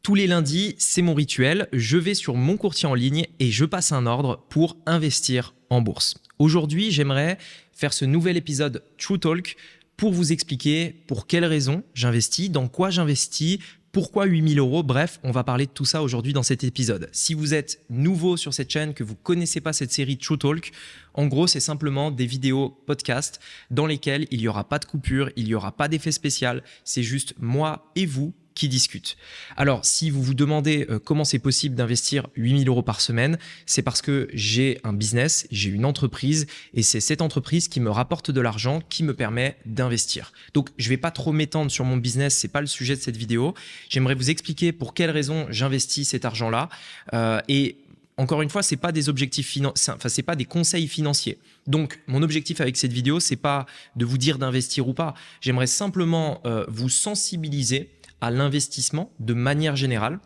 Tous les lundis, c'est mon rituel. Je vais sur mon courtier en ligne et je passe un ordre pour investir en bourse. Aujourd'hui, j'aimerais faire ce nouvel épisode True Talk pour vous expliquer pour quelles raisons j'investis, dans quoi j'investis, pourquoi 8 000 €. Bref, on va parler de tout ça aujourd'hui dans cet épisode. Si vous êtes nouveau sur cette chaîne, que vous ne connaissez pas cette série True Talk, en gros, c'est simplement des vidéos podcast dans lesquelles il n'y aura pas de coupure, il n'y aura pas d'effet spécial. C'est juste moi et vous qui discutent. Alors, si vous vous demandez comment c'est possible d'investir 8 000 € par semaine, c'est parce que j'ai un business, j'ai une entreprise et c'est cette entreprise qui me rapporte de l'argent qui me permet d'investir. Donc, je ne vais pas trop m'étendre sur mon business, c'est pas le sujet de cette vidéo. J'aimerais vous expliquer pour quelles raisons j'investis cet argent-là et encore une fois, c'est pas des objectifs financiers, enfin c'est pas des conseils financiers. Donc, mon objectif avec cette vidéo, c'est pas de vous dire d'investir ou pas. J'aimerais simplement vous sensibiliser à l'investissement de manière générale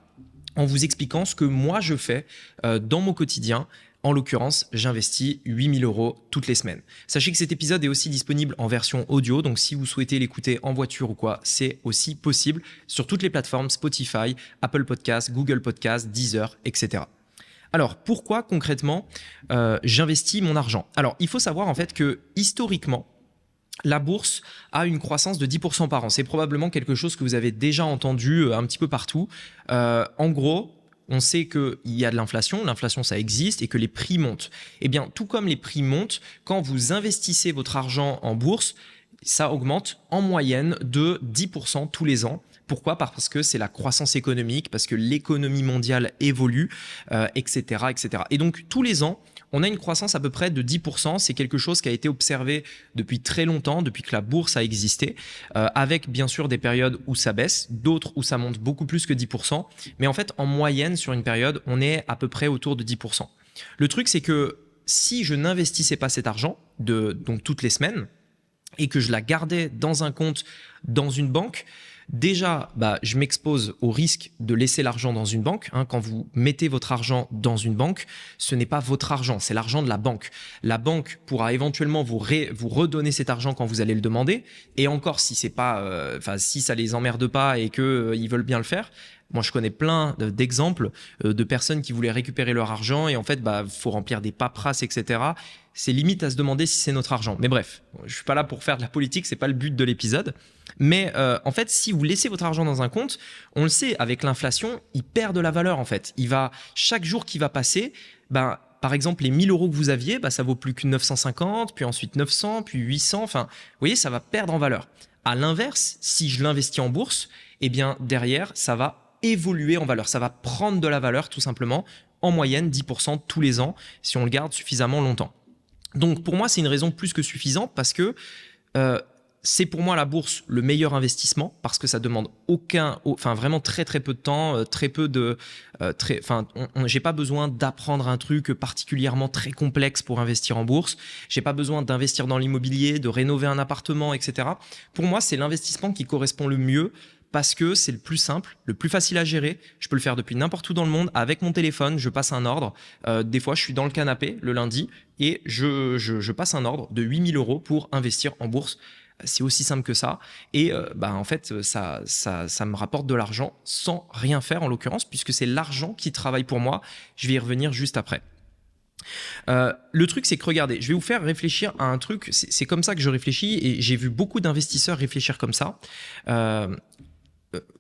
en vous expliquant ce que moi je fais dans mon quotidien. En l'occurrence, j'investis 8 000 € toutes les semaines. Sachez que cet épisode est aussi disponible en version audio, donc si vous souhaitez l'écouter en voiture ou quoi, c'est aussi possible sur toutes les plateformes Spotify, Apple Podcasts, Google Podcasts, Deezer, etc. Alors, pourquoi concrètement j'investis mon argent? Alors, il faut savoir en fait que historiquement, la bourse a une croissance de 10% par an. C'est probablement quelque chose que vous avez déjà entendu un petit peu partout. En gros, on sait qu'il y a de l'inflation, ça existe et que les prix montent. Eh bien, tout comme les prix montent, quand vous investissez votre argent en bourse, ça augmente en moyenne de 10% tous les ans. Pourquoi? Parce que c'est la croissance économique, parce que l'économie mondiale évolue, etc., etc. Et donc, tous les ans, on a une croissance à peu près de 10%. C'est quelque chose qui a été observé depuis très longtemps, depuis que la bourse a existé, avec bien sûr des périodes où ça baisse, d'autres où ça monte beaucoup plus que 10%. Mais en fait, en moyenne, sur une période, on est à peu près autour de 10%. Le truc, c'est que si je n'investissais pas cet argent, donc toutes les semaines, et que je la gardais dans un compte, dans une banque, déjà, je m'expose au risque de laisser l'argent dans une banque. Quand vous mettez votre argent dans une banque, ce n'est pas votre argent, c'est l'argent de la banque. La banque pourra éventuellement vous redonner cet argent quand vous allez le demander. Et encore, si c'est pas, si ça les emmerde pas et que ils veulent bien le faire. Moi, je connais plein d'exemples de personnes qui voulaient récupérer leur argent et en fait, faut remplir des paperasses, etc. C'est limite à se demander si c'est notre argent. Mais bref, je suis pas là pour faire de la politique, c'est pas le but de l'épisode. Mais en fait, si vous laissez votre argent dans un compte, on le sait, avec l'inflation, il perd de la valeur en fait. Chaque jour qui va passer, par exemple, les 1 000 € que vous aviez, ça vaut plus que 950, puis ensuite 900, puis 800. Enfin, vous voyez, ça va perdre en valeur. À l'inverse, si je l'investis en bourse, eh bien derrière, ça va évoluer en valeur. Ça va prendre de la valeur tout simplement, en moyenne 10% tous les ans, si on le garde suffisamment longtemps. Donc pour moi, c'est une raison plus que suffisante parce que c'est pour moi la bourse le meilleur investissement parce que ça demande vraiment très très peu de temps, j'ai pas besoin d'apprendre un truc particulièrement très complexe pour investir en bourse. J'ai pas besoin d'investir dans l'immobilier, de rénover un appartement, etc. Pour moi, c'est l'investissement qui correspond le mieux parce que c'est le plus simple, le plus facile à gérer. Je peux le faire depuis n'importe où dans le monde. Avec mon téléphone, je passe un ordre. Des fois, je suis dans le canapé le lundi et je passe un ordre de 8 000 € pour investir en bourse. C'est aussi simple que ça. Et en fait, ça me rapporte de l'argent sans rien faire en l'occurrence, puisque c'est l'argent qui travaille pour moi. Je vais y revenir juste après. Le truc, c'est que regardez, je vais vous faire réfléchir à un truc. C'est comme ça que je réfléchis et j'ai vu beaucoup d'investisseurs réfléchir comme ça.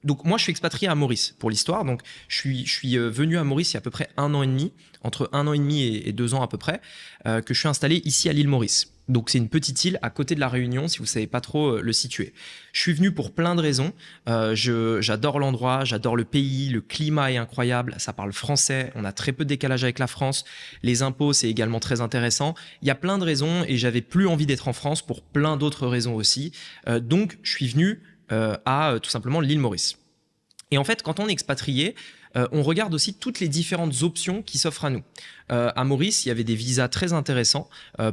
Donc moi, je suis expatrié à Maurice pour l'histoire. Donc je suis venu à Maurice il y a à peu près 1 an et demi, entre 1 an et demi et 2 ans à peu près, que je suis installé ici à l'île Maurice. Donc c'est une petite île à côté de la Réunion, si vous savez pas trop le situer. Je suis venu pour plein de raisons. J'adore l'endroit, j'adore le pays, le climat est incroyable, ça parle français, on a très peu de décalage avec la France. Les impôts, c'est également très intéressant. Il y a plein de raisons et j'avais plus envie d'être en France pour plein d'autres raisons aussi. Donc je suis venu à tout simplement l'île Maurice. Et en fait, quand on est expatrié, on regarde aussi toutes les différentes options qui s'offrent à nous. À Maurice, il y avait des visas très intéressants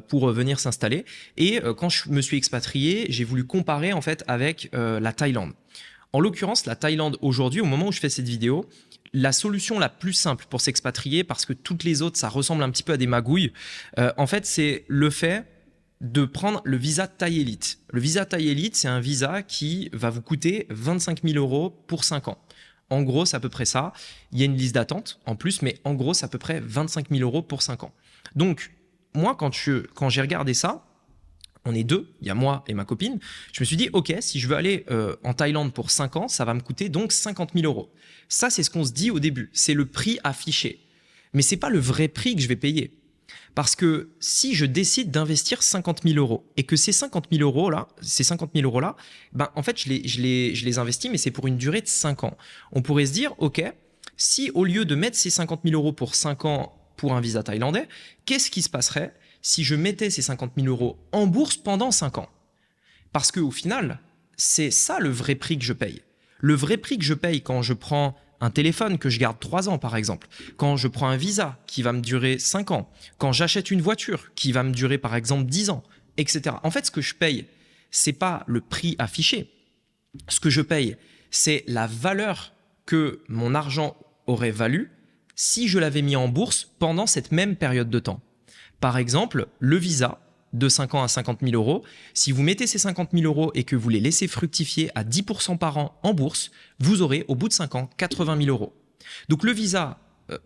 pour venir s'installer. Et quand je me suis expatrié, j'ai voulu comparer en fait avec la Thaïlande. En l'occurrence, la Thaïlande aujourd'hui, au moment où je fais cette vidéo, la solution la plus simple pour s'expatrier, parce que toutes les autres, ça ressemble un petit peu à des magouilles, en fait, c'est le fait de prendre le visa Thaï Elite. Le visa Thaï Elite, c'est un visa qui va vous coûter 25 000 € pour 5 ans. En gros, c'est à peu près ça. Il y a une liste d'attente en plus, mais en gros, c'est à peu près 25 000 euros pour 5 ans. Donc, moi, quand j'ai regardé ça, on est deux, il y a moi et ma copine, je me suis dit, OK, si je veux aller en Thaïlande pour 5 ans, ça va me coûter donc 50 000 euros. Ça, c'est ce qu'on se dit au début. C'est le prix affiché. Mais ce n'est pas le vrai prix que je vais payer. Parce que si je décide d'investir 50 000 euros et que ces 50 000 euros-là, ben, en fait, je les investis, mais c'est pour une durée de 5 ans. On pourrait se dire, OK, si au lieu de mettre ces 50 000 euros pour 5 ans pour un visa thaïlandais, qu'est-ce qui se passerait si je mettais ces 50 000 euros en bourse pendant 5 ans? Parce qu'au final, c'est ça le vrai prix que je paye. Le vrai prix que je paye quand je prends un téléphone que je garde 3 ans par exemple, quand je prends un visa qui va me durer 5 ans, quand j'achète une voiture qui va me durer par exemple 10 ans, etc. En fait, ce que je paye, c'est pas le prix affiché. Ce que je paye, c'est la valeur que mon argent aurait valu si je l'avais mis en bourse pendant cette même période de temps. Par exemple, le visa de 5 ans à 50 000 euros, si vous mettez ces 50 000 euros et que vous les laissez fructifier à 10% par an en bourse, vous aurez au bout de 5 ans 80 000 euros. Donc le visa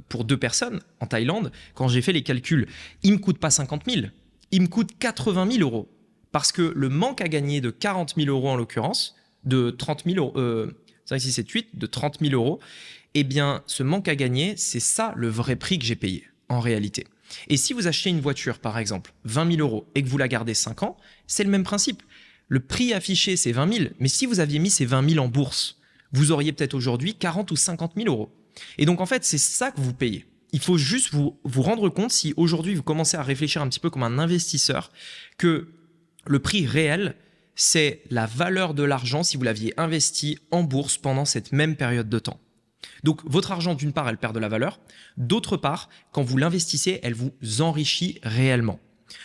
pour 2 personnes en Thaïlande, quand j'ai fait les calculs, il ne me coûte pas 50 000, il me coûte 80 000 euros. Parce que le manque à gagner de 40 000 euros en l'occurrence, de 30 000 euros, 5, 6, 7, 8, de 30 000 euros, eh bien ce manque à gagner, c'est ça le vrai prix que j'ai payé en réalité. Et si vous achetez une voiture, par exemple, 20 000 euros et que vous la gardez 5 ans, c'est le même principe. Le prix affiché, c'est 20 000, mais si vous aviez mis ces 20 000 en bourse, vous auriez peut-être aujourd'hui 40 ou 50 000 euros. Et donc, en fait, c'est ça que vous payez. Il faut juste vous rendre compte, si aujourd'hui vous commencez à réfléchir un petit peu comme un investisseur, que le prix réel, c'est la valeur de l'argent si vous l'aviez investi en bourse pendant cette même période de temps. Donc votre argent, d'une part, elle perd de la valeur. D'autre part, quand vous l'investissez, elle vous enrichit réellement.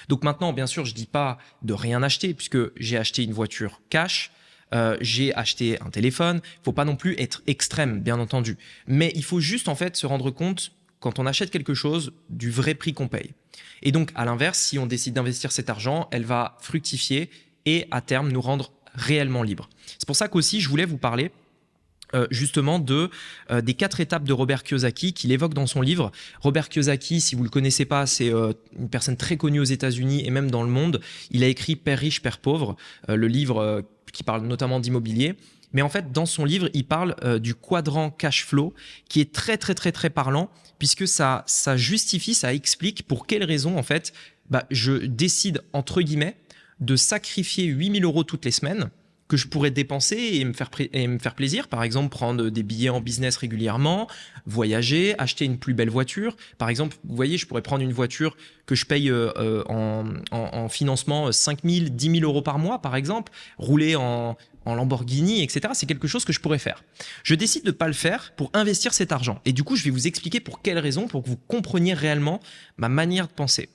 Donc maintenant, bien sûr, je ne dis pas de rien acheter puisque j'ai acheté une voiture cash, j'ai acheté un téléphone. Il ne faut pas non plus être extrême, bien entendu. Mais il faut juste en fait se rendre compte, quand on achète quelque chose, du vrai prix qu'on paye. Et donc, à l'inverse, si on décide d'investir cet argent, elle va fructifier et à terme nous rendre réellement libres. C'est pour ça qu'aussi, je voulais vous parler justement des 4 étapes de Robert Kiyosaki qu'il évoque dans son livre. Robert Kiyosaki, si vous ne le connaissez pas, c'est une personne très connue aux États-Unis et même dans le monde. Il a écrit Père riche, Père pauvre, le livre qui parle notamment d'immobilier. Mais en fait, dans son livre, il parle du quadrant cash flow qui est très, très, très, très parlant puisque ça justifie, ça explique pour quelles raisons, en fait, je décide, entre guillemets, de sacrifier 8 000 euros toutes les semaines que je pourrais dépenser et me faire plaisir. Par exemple, prendre des billets en business régulièrement, voyager, acheter une plus belle voiture. Par exemple, vous voyez, je pourrais prendre une voiture que je paye en financement 5 000, 10 000 euros par mois, par exemple, rouler en Lamborghini, etc. C'est quelque chose que je pourrais faire. Je décide de ne pas le faire pour investir cet argent. Et du coup, je vais vous expliquer pour quelles raisons, pour que vous compreniez réellement ma manière de penser.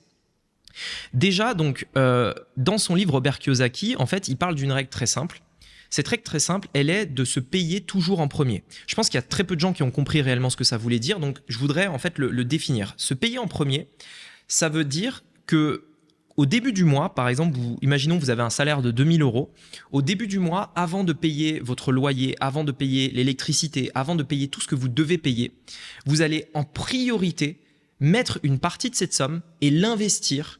Déjà, donc, dans son livre, Robert Kiyosaki, en fait, il parle d'une règle très simple. Cette règle très simple, elle est de se payer toujours en premier. Je pense qu'il y a très peu de gens qui ont compris réellement ce que ça voulait dire, donc je voudrais en fait le définir. Se payer en premier, ça veut dire que au début du mois, par exemple, imaginons que vous avez un salaire de 2 000 euros. Au début du mois, avant de payer votre loyer, avant de payer l'électricité, avant de payer tout ce que vous devez payer, vous allez en priorité mettre une partie de cette somme et l'investir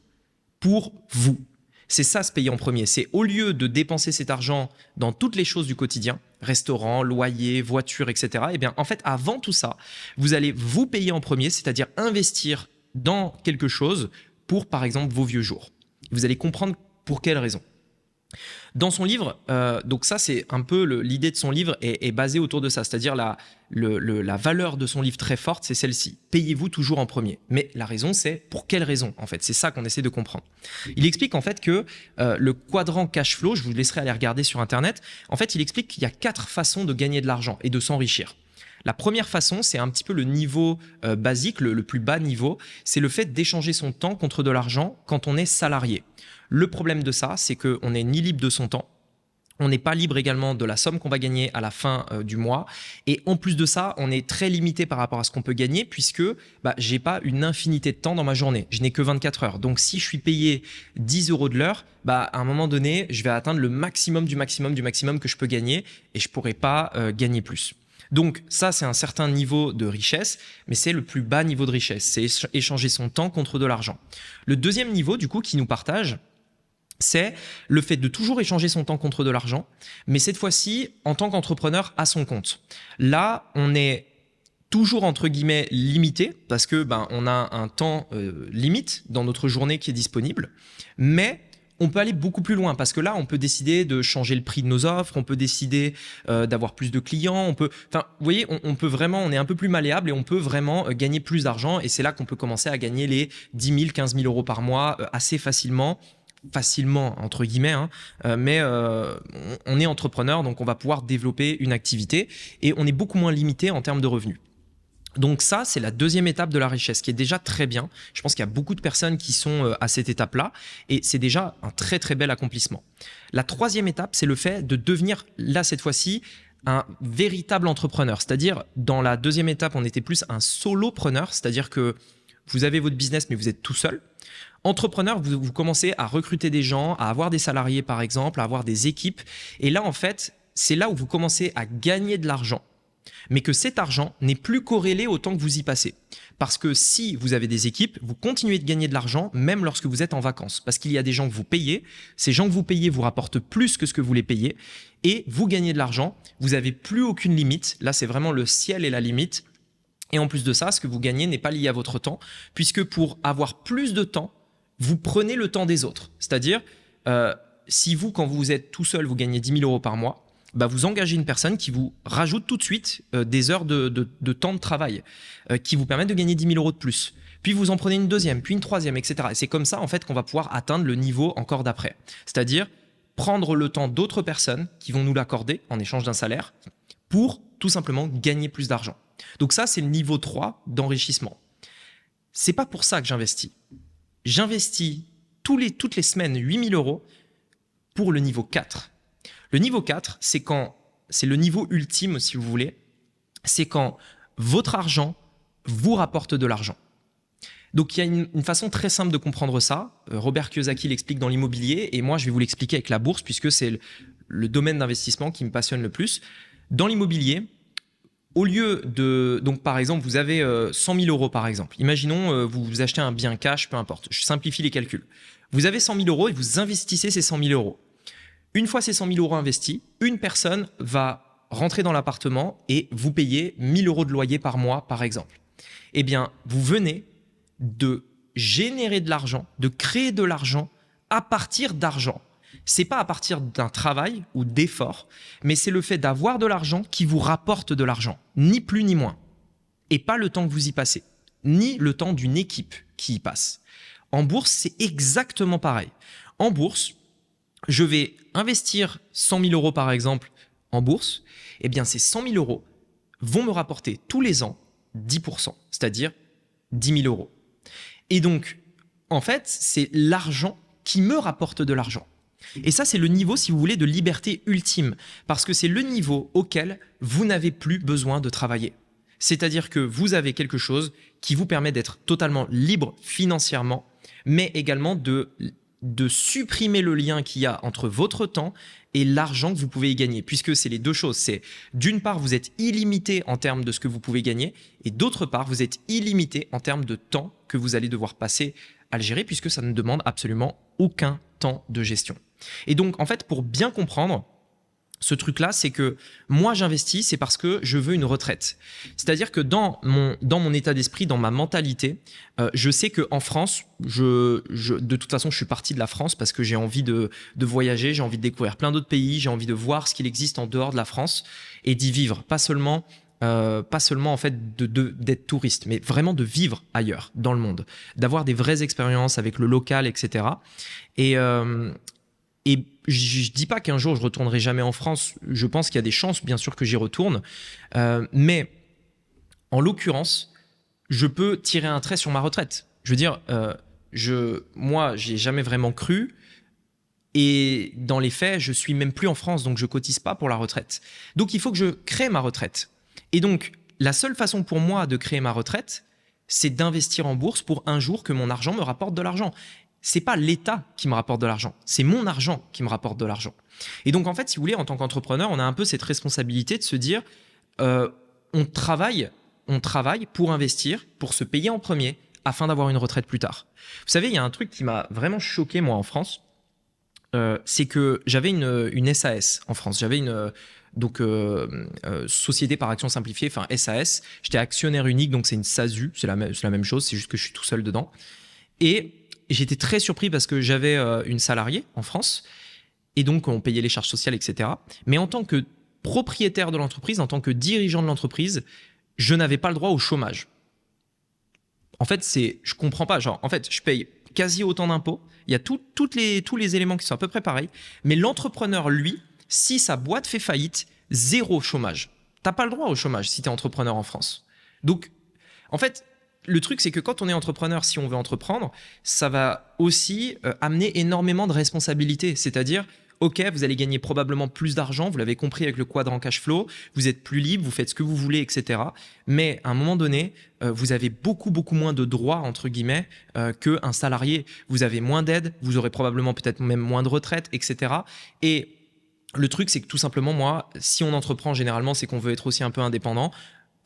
pour vous. C'est ça, se payer en premier. C'est au lieu de dépenser cet argent dans toutes les choses du quotidien, restaurant, loyer, voiture, etc. Eh bien, en fait, avant tout ça, vous allez vous payer en premier, c'est-à-dire investir dans quelque chose pour, par exemple, vos vieux jours. Vous allez comprendre pour quelles raisons. Dans son livre, donc ça c'est un peu l'idée de son livre est basée autour de ça, c'est-à-dire la valeur de son livre très forte, c'est celle-ci. Payez-vous toujours en premier. Mais la raison, c'est pour quelle raison en fait. C'est ça qu'on essaie de comprendre. Il explique en fait que le quadrant cash flow, je vous laisserai aller regarder sur Internet, en fait il explique qu'il y a 4 façons de gagner de l'argent et de s'enrichir. La première façon, c'est un petit peu le niveau basique, le plus bas niveau, c'est le fait d'échanger son temps contre de l'argent quand on est salarié. Le problème de ça, c'est qu'on n'est ni libre de son temps, on n'est pas libre également de la somme qu'on va gagner à la fin du mois. Et en plus de ça, on est très limité par rapport à ce qu'on peut gagner puisque je n'ai pas une infinité de temps dans ma journée. Je n'ai que 24 heures. Donc, si je suis payé 10 euros de l'heure, à un moment donné, je vais atteindre le maximum du maximum du maximum que je peux gagner et je ne pourrai pas gagner plus. Donc ça, c'est un certain niveau de richesse, mais c'est le plus bas niveau de richesse. C'est échanger son temps contre de l'argent. Le deuxième niveau, du coup, qui nous partage, c'est le fait de toujours échanger son temps contre de l'argent, mais cette fois-ci, en tant qu'entrepreneur à son compte. Là, on est toujours entre guillemets limité parce que on a un temps limite dans notre journée qui est disponible, mais on peut aller beaucoup plus loin parce que là, on peut décider de changer le prix de nos offres, on peut décider d'avoir plus de clients, vous voyez, on peut vraiment, on est un peu plus malléable et on peut vraiment gagner plus d'argent et c'est là qu'on peut commencer à gagner les 10 000, 15 000 euros par mois assez facilement entre guillemets, mais on est entrepreneur, donc on va pouvoir développer une activité et on est beaucoup moins limité en termes de revenus. Donc ça, c'est la deuxième étape de la richesse qui est déjà très bien. Je pense qu'il y a beaucoup de personnes qui sont à cette étape-là et c'est déjà un très très bel accomplissement. La troisième étape, c'est le fait de devenir, là cette fois-ci, un véritable entrepreneur. C'est-à-dire, dans la deuxième étape, on était plus un solopreneur, c'est-à-dire que vous avez votre business mais vous êtes tout seul. Entrepreneur, vous commencez à recruter des gens, à avoir des salariés par exemple, à avoir des équipes. Et là, en fait, c'est là où vous commencez à gagner de l'argent, mais que cet argent n'est plus corrélé au temps que vous y passez. Parce que si vous avez des équipes, vous continuez de gagner de l'argent même lorsque vous êtes en vacances. Parce qu'il y a des gens que vous payez, ces gens que vous payez vous rapportent plus que ce que vous les payez et vous gagnez de l'argent, vous n'avez plus aucune limite. Là, c'est vraiment le ciel et la limite. Et en plus de ça, ce que vous gagnez n'est pas lié à votre temps, puisque pour avoir plus de temps, vous prenez le temps des autres. C'est-à-dire, si vous, quand vous êtes tout seul, vous gagnez 10 000 euros par mois, vous engagez une personne qui vous rajoute tout de suite des heures de temps de travail qui vous permettent de gagner 10 000 euros de plus. Puis vous en prenez une deuxième, puis une troisième, etc. Et c'est comme ça en fait qu'on va pouvoir atteindre le niveau encore d'après. C'est-à-dire prendre le temps d'autres personnes qui vont nous l'accorder en échange d'un salaire pour tout simplement gagner plus d'argent. Donc ça, c'est le niveau 3 d'enrichissement. C'est pas pour ça que j'investis. J'investis toutes les semaines 8 000 euros pour le niveau 4. Le niveau 4, c'est le niveau ultime, si vous voulez. C'est quand votre argent vous rapporte de l'argent. Donc, il y a une façon très simple de comprendre ça. Robert Kiyosaki l'explique dans l'immobilier et moi, je vais vous l'expliquer avec la bourse puisque c'est le domaine d'investissement qui me passionne le plus. Dans l'immobilier, au lieu de… Donc, par exemple, vous avez 100 000 euros, par exemple. Imaginons, vous achetez un bien cash, peu importe. Je simplifie les calculs. Vous avez 100 000 euros et vous investissez ces 100 000 euros. Une fois ces 100 000 euros investis, une personne va rentrer dans l'appartement et vous payer 1 000 euros de loyer par mois, par exemple. Eh bien, vous venez de générer de l'argent, de créer de l'argent à partir d'argent. C'est pas à partir d'un travail ou d'effort, mais c'est le fait d'avoir de l'argent qui vous rapporte de l'argent, ni plus ni moins. Et pas le temps que vous y passez, ni le temps d'une équipe qui y passe. En bourse, c'est exactement pareil. En bourse, je vais investir 100 000 euros par exemple en bourse, eh bien ces 100 000 euros vont me rapporter tous les ans 10%, c'est-à-dire 10 000 euros. Et donc, en fait, c'est l'argent qui me rapporte de l'argent. Et ça, c'est le niveau, si vous voulez, de liberté ultime, parce que c'est le niveau auquel vous n'avez plus besoin de travailler. C'est-à-dire que vous avez quelque chose qui vous permet d'être totalement libre financièrement, mais également de supprimer le lien qu'il y a entre votre temps et l'argent que vous pouvez y gagner, puisque c'est les deux choses. C'est d'une part, vous êtes illimité en termes de ce que vous pouvez gagner, et d'autre part, vous êtes illimité en termes de temps que vous allez devoir passer à le gérer, puisque ça ne demande absolument aucun temps de gestion. Et donc, en fait, pour bien comprendre ce truc-là, c'est que moi, j'investis, c'est parce que je veux une retraite. C'est-à-dire que dans mon état d'esprit, dans ma mentalité, je sais qu'en France, de toute façon, je suis parti de la France parce que j'ai envie de voyager, j'ai envie de découvrir plein d'autres pays, j'ai envie de voir ce qu'il existe en dehors de la France et d'y vivre. Pas seulement en fait d'être touriste, mais vraiment de vivre ailleurs, dans le monde, d'avoir des vraies expériences avec le local, etc. Et je dis pas qu'un jour je retournerai jamais en France. Je pense qu'il y a des chances, bien sûr, que j'y retourne. Mais en l'occurrence, je peux tirer un trait sur ma retraite. Je veux dire, moi, j'ai jamais vraiment cru. Et dans les faits, je suis même plus en France, donc je cotise pas pour la retraite. Donc il faut que je crée ma retraite. Et donc, la seule façon pour moi de créer ma retraite, c'est d'investir en bourse pour un jour que mon argent me rapporte de l'argent. C'est pas l'État qui me rapporte de l'argent, c'est mon argent qui me rapporte de l'argent. Et donc en fait, si vous voulez, en tant qu'entrepreneur, on a un peu cette responsabilité de se dire euh, on travaille pour investir, pour se payer en premier, afin d'avoir une retraite plus tard. Vous savez, il y a un truc qui m'a vraiment choqué, moi, en France. C'est que j'avais une SAS en France. J'avais une société par action simplifiée, enfin SAS. J'étais actionnaire unique, donc c'est une SASU, c'est la même chose, c'est juste que je suis tout seul dedans. Et j'étais très surpris parce que j'avais une salariée en France, et donc on payait les charges sociales, etc. Mais en tant que propriétaire de l'entreprise, en tant que dirigeant de l'entreprise, je n'avais pas le droit au chômage. En fait, je comprends pas. Genre, en fait, je paye quasi autant d'impôts. Il y a tous les éléments qui sont à peu près pareils. Mais l'entrepreneur, lui, si sa boîte fait faillite, zéro chômage. T'as pas le droit au chômage si tu es entrepreneur en France. Donc, en fait, le truc, c'est que quand on est entrepreneur, si on veut entreprendre, ça va aussi amener énormément de responsabilités. C'est-à-dire, ok, vous allez gagner probablement plus d'argent, vous l'avez compris avec le quadrant cash flow, vous êtes plus libre, vous faites ce que vous voulez, etc. Mais à un moment donné, vous avez beaucoup moins de droits, entre guillemets, qu'un salarié. Vous avez moins d'aide, vous aurez probablement peut-être même moins de retraite, etc. Et le truc, c'est que tout simplement, moi, si on entreprend, généralement, c'est qu'on veut être aussi un peu indépendant.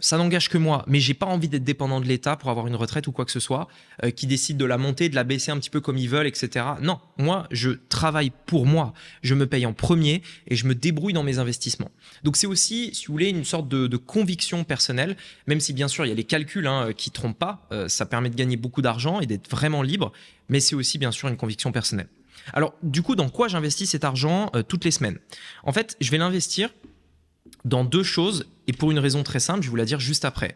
Ça n'engage que moi, mais j'ai pas envie d'être dépendant de l'État pour avoir une retraite ou quoi que ce soit, qui décide de la monter, de la baisser un petit peu comme ils veulent, etc. Non, moi, je travaille pour moi. Je me paye en premier et je me débrouille dans mes investissements. Donc c'est aussi, si vous voulez, une sorte de conviction personnelle, même si bien sûr il y a les calculs qui trompent pas, ça permet de gagner beaucoup d'argent et d'être vraiment libre, mais c'est aussi bien sûr une conviction personnelle. Alors du coup, dans quoi j'investis cet argent toutes les semaines? En fait, je vais l'investir dans deux choses, et pour une raison très simple, je vais vous la dire juste après.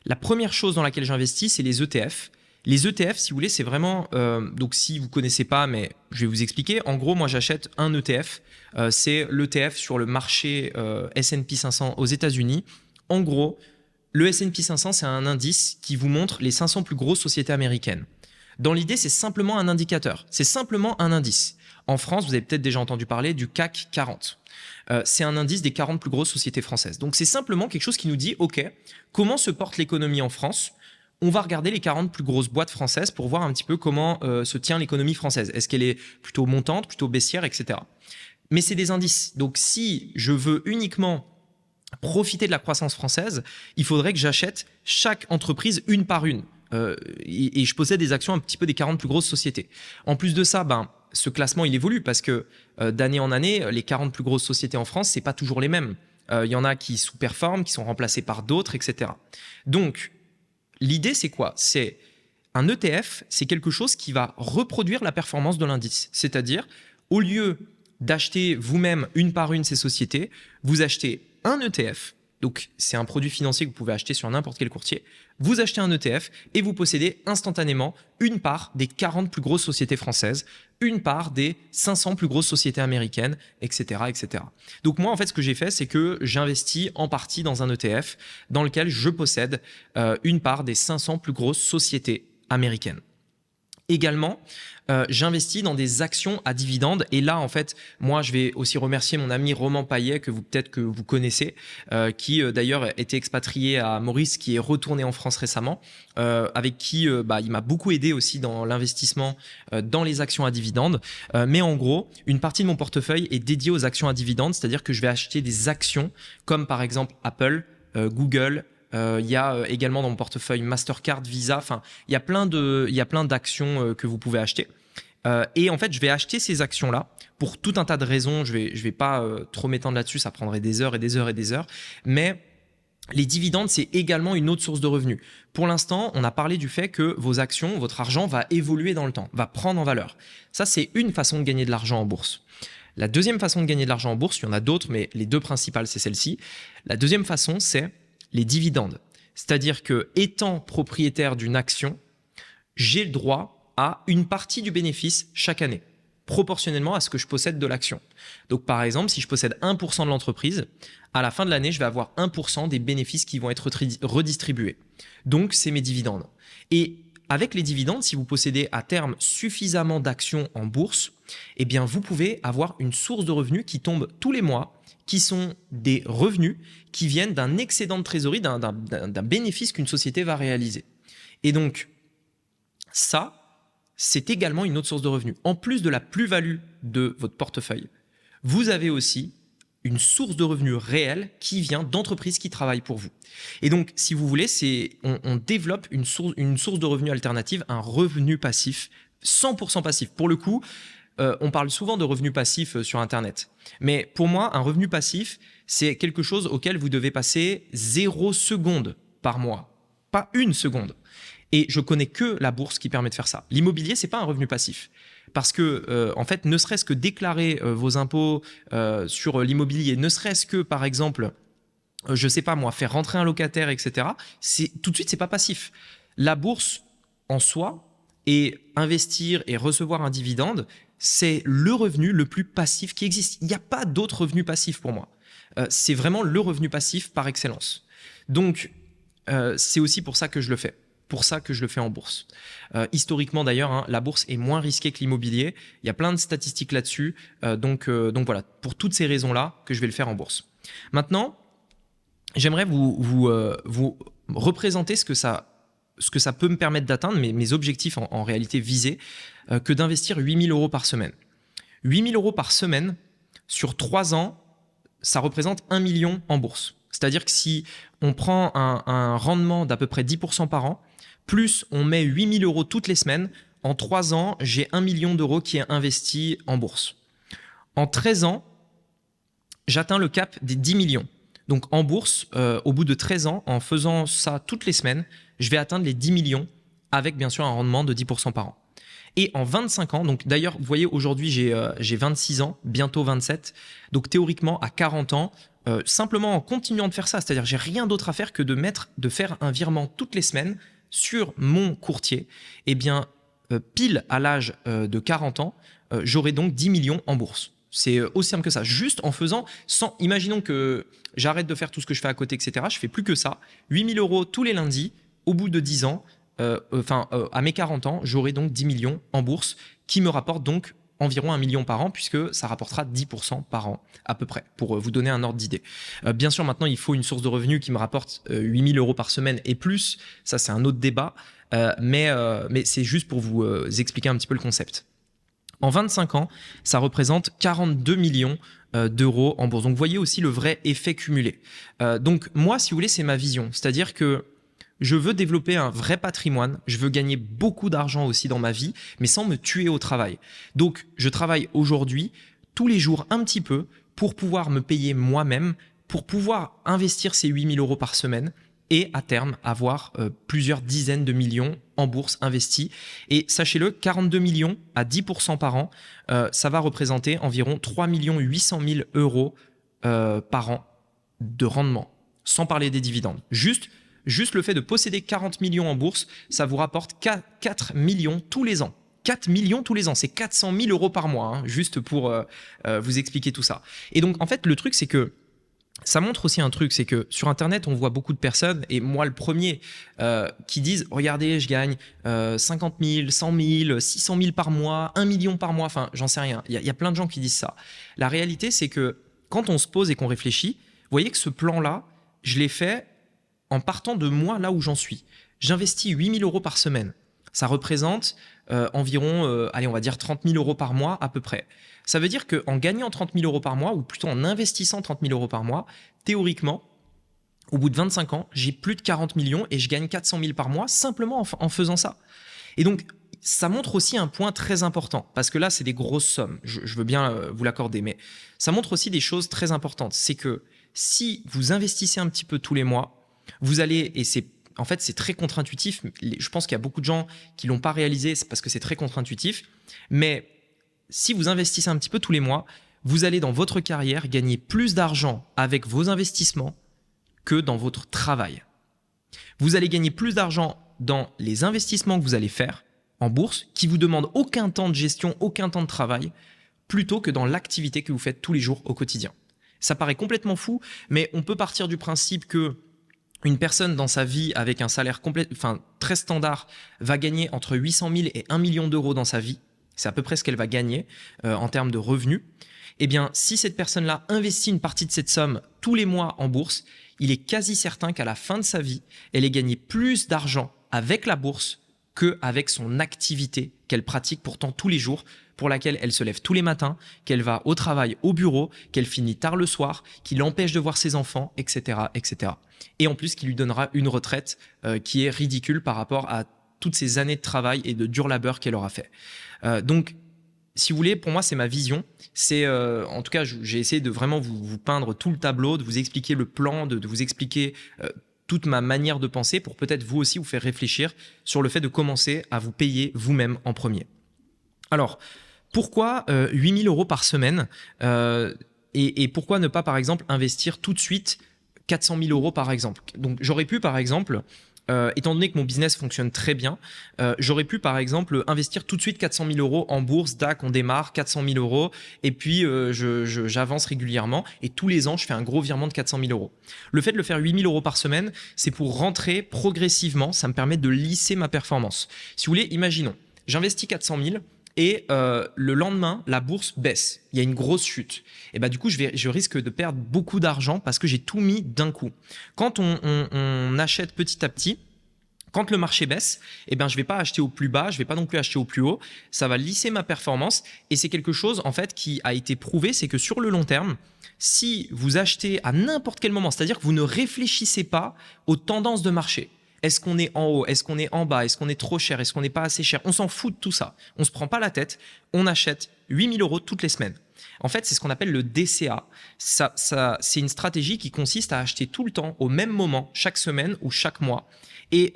La première chose dans laquelle j'investis, c'est les ETF. Les ETF, si vous voulez, c'est vraiment... donc si vous ne connaissez pas, mais je vais vous expliquer. En gros, moi, j'achète un ETF. C'est l'ETF sur le marché S&P 500 aux États-Unis. En gros, le S&P 500, c'est un indice qui vous montre les 500 plus grosses sociétés américaines. Dans l'idée, c'est simplement un indicateur. C'est simplement un indice. En France, vous avez peut-être déjà entendu parler du CAC 40. C'est un indice des 40 plus grosses sociétés françaises. Donc c'est simplement quelque chose qui nous dit, OK, comment se porte l'économie en France? On va regarder les 40 plus grosses boîtes françaises pour voir un petit peu comment se tient l'économie française. Est-ce qu'elle est plutôt montante, plutôt baissière, etc. Mais c'est des indices. Donc si je veux uniquement profiter de la croissance française, il faudrait que j'achète chaque entreprise une par une. Et je possède des actions un petit peu des 40 plus grosses sociétés. En plus de ça, ce classement, il évolue parce que d'année en année, les 40 plus grosses sociétés en France, c'est pas toujours les mêmes. Il y en a qui sous-performent, qui sont remplacés par d'autres, etc. Donc, l'idée, c'est quoi? C'est un ETF, c'est quelque chose qui va reproduire la performance de l'indice. C'est-à-dire, au lieu d'acheter vous-même une par une ces sociétés, vous achetez un ETF. Donc, c'est un produit financier que vous pouvez acheter sur n'importe quel courtier. Vous achetez un ETF et vous possédez instantanément une part des 40 plus grosses sociétés françaises, une part des 500 plus grosses sociétés américaines, etc., etc. Donc moi, en fait, ce que j'ai fait, c'est que j'investis en partie dans un ETF dans lequel je possède une part des 500 plus grosses sociétés américaines. Également, j'investis dans des actions à dividendes. Et là, en fait, moi, je vais aussi remercier mon ami Roman Payet, que peut-être que vous connaissez, qui d'ailleurs était expatrié à Maurice, qui est retourné en France récemment, avec qui il m'a beaucoup aidé aussi dans l'investissement dans les actions à dividendes. Mais en gros, une partie de mon portefeuille est dédiée aux actions à dividendes, c'est-à-dire que je vais acheter des actions comme par exemple Apple, Google. Il y a également dans mon portefeuille Mastercard, Visa. Enfin, il y a plein d'actions que vous pouvez acheter. Et en fait, je vais acheter ces actions-là pour tout un tas de raisons. Je vais pas trop m'étendre là-dessus, ça prendrait des heures et des heures et des heures. Mais les dividendes, c'est également une autre source de revenus. Pour l'instant, on a parlé du fait que vos actions, votre argent va évoluer dans le temps, va prendre en valeur. Ça, c'est une façon de gagner de l'argent en bourse. La deuxième façon de gagner de l'argent en bourse, il y en a d'autres, mais les deux principales, c'est celle-ci. La deuxième façon, c'est les dividendes. C'est-à-dire que, étant propriétaire d'une action, j'ai le droit à une partie du bénéfice chaque année, proportionnellement à ce que je possède de l'action. Donc par exemple, si je possède 1% de l'entreprise, à la fin de l'année, je vais avoir 1% des bénéfices qui vont être redistribués. Donc c'est mes dividendes. Et avec les dividendes, si vous possédez à terme suffisamment d'actions en bourse, eh bien vous pouvez avoir une source de revenus qui tombe tous les mois, qui sont des revenus qui viennent d'un excédent de trésorerie, d'un bénéfice qu'une société va réaliser. Et donc, ça, c'est également une autre source de revenus. En plus de la plus-value de votre portefeuille, vous avez aussi une source de revenus réelle qui vient d'entreprises qui travaillent pour vous. Et donc, si vous voulez, on développe une source de revenus alternative, un revenu passif, 100% passif. Pour le coup, on parle souvent de revenus passifs sur Internet. Mais pour moi, un revenu passif, c'est quelque chose auquel vous devez passer 0 seconde par mois. Pas 1 seconde. Et je connais que la bourse qui permet de faire ça. L'immobilier, c'est pas un revenu passif. Parce que, en fait, ne serait-ce que déclarer vos impôts sur l'immobilier, ne serait-ce que, par exemple, je sais pas moi, faire rentrer un locataire, etc., tout de suite, c'est pas passif. La bourse, en soi, et investir et recevoir un dividende, c'est le revenu le plus passif qui existe. Il n'y a pas d'autre revenu passif pour moi. C'est vraiment le revenu passif par excellence. Donc, c'est aussi pour ça que je le fais. Pour ça que je le fais en bourse. Historiquement d'ailleurs, hein, la bourse est moins risquée que l'immobilier. Il y a plein de statistiques là-dessus. Donc voilà, pour toutes ces raisons-là que je vais le faire en bourse. Maintenant, j'aimerais vous représenter ce que ça peut me permettre d'atteindre, mes objectifs en réalité visés, que d'investir 8 000 € par semaine. 8 000 € par semaine, sur 3 ans, ça représente 1 million en bourse. C'est-à-dire que si on prend un rendement d'à peu près 10% par an, plus on met 8 000 € toutes les semaines, en 3 ans, j'ai 1 million d'euros qui est investi en bourse. En 13 ans, j'atteins le cap des 10 millions. Donc en bourse, au bout de 13 ans, en faisant ça toutes les semaines, je vais atteindre les 10 millions avec bien sûr un rendement de 10% par an. Et en 25 ans, donc d'ailleurs, vous voyez, aujourd'hui, j'ai 26 ans, bientôt 27. Donc théoriquement, à 40 ans, simplement en continuant de faire ça, c'est-à-dire j'ai rien d'autre à faire que de faire un virement toutes les semaines sur mon courtier, eh bien, pile à l'âge de 40 ans, j'aurai donc 10 millions en bourse. C'est aussi simple que ça. Juste en faisant, imaginons que j'arrête de faire tout ce que je fais à côté, etc. Je fais plus que ça. 8 000 € tous les lundis, au bout de 10 ans, à mes 40 ans, j'aurai donc 10 millions en bourse qui me rapportent donc environ 1 million par an, puisque ça rapportera 10% par an à peu près, pour vous donner un ordre d'idée. Bien sûr, maintenant, il faut une source de revenus qui me rapporte 8 000 € par semaine et plus. Ça, c'est un autre débat, mais c'est juste pour vous expliquer un petit peu le concept. En 25 ans, ça représente 42 millions d'euros en bourse. Donc, vous voyez aussi le vrai effet cumulé. Donc, moi, si vous voulez, c'est ma vision. C'est-à-dire que je veux développer un vrai patrimoine, je veux gagner beaucoup d'argent aussi dans ma vie, mais sans me tuer au travail. Donc, je travaille aujourd'hui, tous les jours un petit peu, pour pouvoir me payer moi-même, pour pouvoir investir ces 8 000 € par semaine et à terme avoir plusieurs dizaines de millions en bourse investis. Et sachez-le, 42 millions à 10% par an, ça va représenter environ 3 800 000 € par an de rendement, sans parler des dividendes. Juste le fait de posséder 40 millions en bourse, ça vous rapporte 4 millions tous les ans. 4 millions tous les ans, c'est 400 000 € par mois, hein, juste pour vous expliquer tout ça. Et donc, en fait, le truc, c'est que ça montre aussi un truc, c'est que sur Internet, on voit beaucoup de personnes, et moi le premier, qui disent « Regardez, je gagne 50 000, 100 000, 600 000 par mois, 1 million par mois. » Enfin, j'en sais rien. Il y a plein de gens qui disent ça. La réalité, c'est que quand on se pose et qu'on réfléchit, vous voyez que ce plan-là, je l'ai fait en partant de moi là où j'en suis. J'investis 8 000 € par semaine. Ça représente environ, allez, on va dire 30 000 € par mois à peu près. Ça veut dire qu'en gagnant 30 000 € par mois, ou plutôt en investissant 30 000 € par mois, théoriquement, au bout de 25 ans, j'ai plus de 40 millions et je gagne 400 000 par mois simplement en faisant ça. Et donc, ça montre aussi un point très important, parce que là, c'est des grosses sommes, je veux bien vous l'accorder, mais ça montre aussi des choses très importantes. C'est que si vous investissez un petit peu tous les mois, vous allez, et en fait, c'est très contre-intuitif. Je pense qu'il y a beaucoup de gens qui ne l'ont pas réalisé parce que c'est très contre-intuitif. Mais si vous investissez un petit peu tous les mois, vous allez dans votre carrière gagner plus d'argent avec vos investissements que dans votre travail. Vous allez gagner plus d'argent dans les investissements que vous allez faire en bourse, qui vous demandent aucun temps de gestion, aucun temps de travail, plutôt que dans l'activité que vous faites tous les jours au quotidien. Ça paraît complètement fou, mais on peut partir du principe que une personne dans sa vie avec un salaire très standard va gagner entre 800 000 et 1 million d'euros dans sa vie. C'est à peu près ce qu'elle va gagner en termes de revenus. Eh bien, si cette personne-là investit une partie de cette somme tous les mois en bourse, il est quasi certain qu'à la fin de sa vie, elle ait gagné plus d'argent avec la bourse qu'avec son activité qu'elle pratique pourtant tous les jours, pour laquelle elle se lève tous les matins, qu'elle va au travail, au bureau, qu'elle finit tard le soir, qui l'empêche de voir ses enfants, etc., etc. Et en plus, qui lui donnera une retraite qui est ridicule par rapport à toutes ces années de travail et de dur labeur qu'elle aura fait. Donc, si vous voulez, pour moi, c'est ma vision. En tout cas, j'ai essayé de vraiment vous peindre tout le tableau, de vous expliquer le plan, de vous expliquer toute ma manière de penser pour peut-être vous aussi vous faire réfléchir sur le fait de commencer à vous payer vous-même en premier. Alors, pourquoi 8 000 € par semaine et pourquoi ne pas, par exemple, investir tout de suite 400 000 € par exemple? Donc, j'aurais pu, par exemple, étant donné que mon business fonctionne très bien, j'aurais pu, par exemple, investir tout de suite 400 000 € en bourse. Dac, on démarre, 400 000 € et puis j'avance régulièrement et tous les ans, je fais un gros virement de 400 000 €. Le fait de le faire 8 000 € par semaine, c'est pour rentrer progressivement. Ça me permet de lisser ma performance. Si vous voulez, imaginons, j'investis 400 000 et le lendemain, la bourse baisse. Il y a une grosse chute. Et bah, du coup, je risque de perdre beaucoup d'argent parce que j'ai tout mis d'un coup. Quand on achète petit à petit, quand le marché baisse, eh ben, je ne vais pas acheter au plus bas, je ne vais pas non plus acheter au plus haut. Ça va lisser ma performance et c'est quelque chose en fait qui a été prouvé, c'est que sur le long terme, si vous achetez à n'importe quel moment, c'est-à-dire que vous ne réfléchissez pas aux tendances de marché. Est-ce qu'on est en haut? Est-ce qu'on est en bas? Est-ce qu'on est trop cher? Est-ce qu'on n'est pas assez cher? On s'en fout de tout ça. On ne se prend pas la tête. On achète 8 000 € toutes les semaines. En fait, c'est ce qu'on appelle le DCA. C'est une stratégie qui consiste à acheter tout le temps, au même moment, chaque semaine ou chaque mois. Et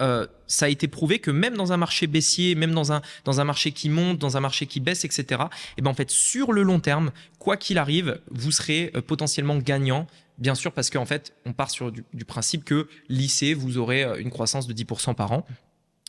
ça a été prouvé que même dans un marché baissier, même dans un marché qui monte, dans un marché qui baisse, etc., et ben en fait, sur le long terme, quoi qu'il arrive, vous serez potentiellement gagnant. Bien sûr, parce qu'en fait, on part sur du principe que lycée, vous aurez une croissance de 10% par an.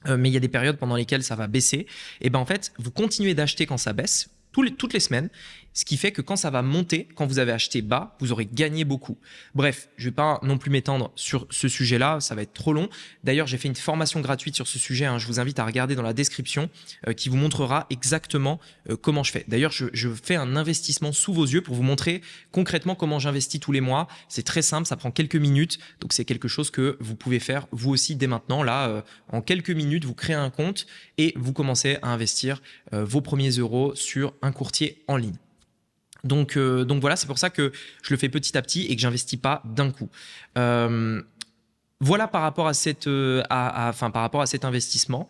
Mais il y a des périodes pendant lesquelles ça va baisser. Et ben en fait, vous continuez d'acheter quand ça baisse, toutes les semaines, ce qui fait que quand ça va monter, quand vous avez acheté bas, vous aurez gagné beaucoup. Bref, je ne vais pas non plus m'étendre sur ce sujet-là, ça va être trop long. D'ailleurs, j'ai fait une formation gratuite sur ce sujet, je vous invite à regarder dans la description, qui vous montrera exactement comment je fais. D'ailleurs, je fais un investissement sous vos yeux pour vous montrer concrètement comment j'investis tous les mois. C'est très simple, ça prend quelques minutes, donc c'est quelque chose que vous pouvez faire vous aussi dès maintenant. Là, en quelques minutes, vous créez un compte et vous commencez à investir vos premiers euros sur un courtier en ligne. Donc voilà, c'est pour ça que je le fais petit à petit et que j'investis pas d'un coup. Voilà par rapport à par rapport à cet investissement.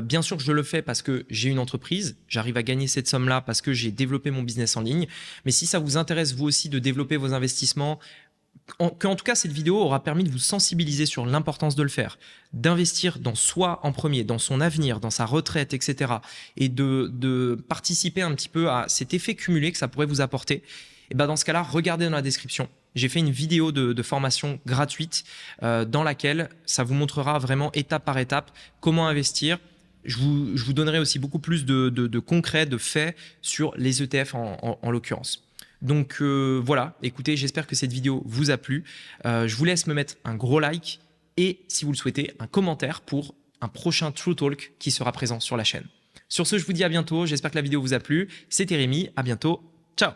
Bien sûr que je le fais parce que j'ai une entreprise, j'arrive à gagner cette somme-là parce que j'ai développé mon business en ligne. Mais si ça vous intéresse vous aussi de développer vos investissements, en tout cas, cette vidéo aura permis de vous sensibiliser sur l'importance de le faire, d'investir dans soi en premier, dans son avenir, dans sa retraite, etc. Et de participer un petit peu à cet effet cumulé que ça pourrait vous apporter. Et ben dans ce cas-là, regardez dans la description. J'ai fait une vidéo de formation gratuite dans laquelle ça vous montrera vraiment étape par étape comment investir. Je vous donnerai aussi beaucoup plus de concret, de faits sur les ETF en l'occurrence. Donc voilà, écoutez, j'espère que cette vidéo vous a plu. Je vous laisse me mettre un gros like et, si vous le souhaitez, un commentaire pour un prochain True Talk qui sera présent sur la chaîne. Sur ce, je vous dis à bientôt. J'espère que la vidéo vous a plu. C'était Rémi. À bientôt. Ciao.